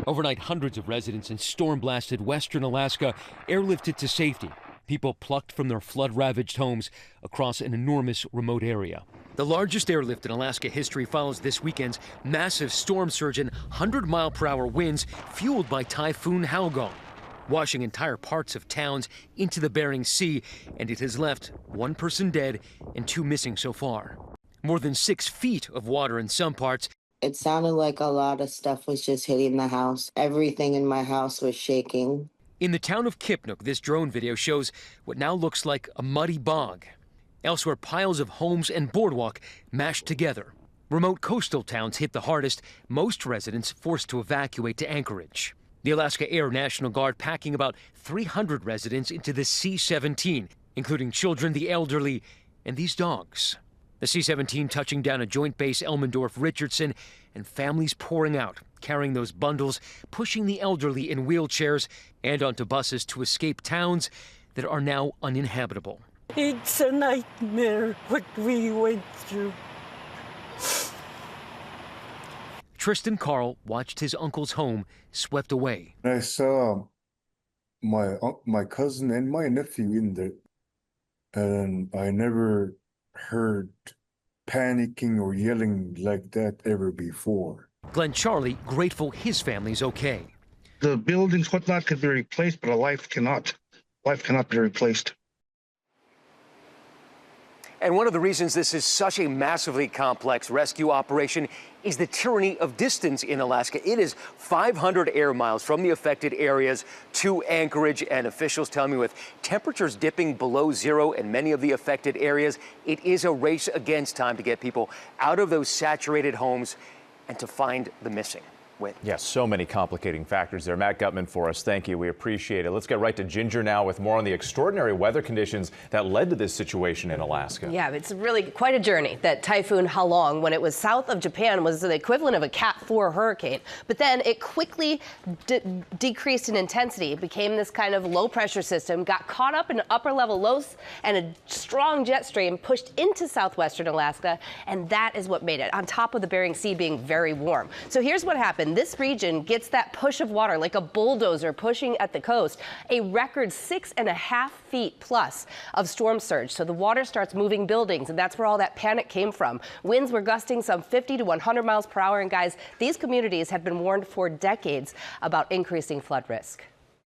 Overnight, hundreds of residents in storm-blasted western Alaska airlifted to safety. People plucked from their flood-ravaged homes across an enormous remote area. The largest airlift in Alaska history follows this weekend's massive storm surge and 100-mile-per-hour winds fueled by Typhoon Halong, washing entire parts of towns into the Bering Sea, and it has left one person dead and 2 missing so far. More than 6 feet of water in some parts. It sounded like a lot of stuff was just hitting the house. Everything in my house was shaking. In the town of Kipnuk, this drone video shows what now looks like a muddy bog. Elsewhere, piles of homes and boardwalk mashed together. Remote coastal towns hit the hardest, most residents forced to evacuate to Anchorage. The Alaska Air National Guard packing about 300 residents into the C-17, including children, the elderly, and these dogs. The C-17 touching down at Joint Base Elmendorf-Richardson, and families pouring out, carrying those bundles, pushing the elderly in wheelchairs and onto buses to escape towns that are now uninhabitable. It's a nightmare what we went through. Tristan Carl watched his uncle's home swept away. I saw my cousin and my nephew in there, and I never heard panicking or yelling like that ever before. Glenn Charlie grateful his family's okay. The buildings, whatnot, could be replaced, but a life cannot. Life cannot be replaced. And one of the reasons this is such a massively complex rescue operation is the tyranny of distance in Alaska. It is 500 air miles from the affected areas to Anchorage, and officials tell me with temperatures dipping below zero in many of the affected areas, it is a race against time to get people out of those saturated homes and to find the missing. Yes, so many complicating factors there. Matt Gutman for us. Thank you. We appreciate it. Let's get right to Ginger now with more on the extraordinary weather conditions that led to this situation in Alaska. Yeah, it's really quite a journey. That Typhoon Halong, when it was south of Japan, was the equivalent of a Cat 4 hurricane. But then it quickly decreased in intensity. It became this kind of low pressure system, got caught up in upper level lows, and a strong jet stream pushed into southwestern Alaska. And that is what made it, on top of the Bering Sea being very warm. So here's what happened. This region gets that push of water like a bulldozer pushing at the coast, a record 6.5 feet plus of storm surge. So the water starts moving buildings, and that's where all that panic came from. Winds were gusting some 50 to 100 miles per hour. And guys, these communities have been warned for decades about increasing flood risk.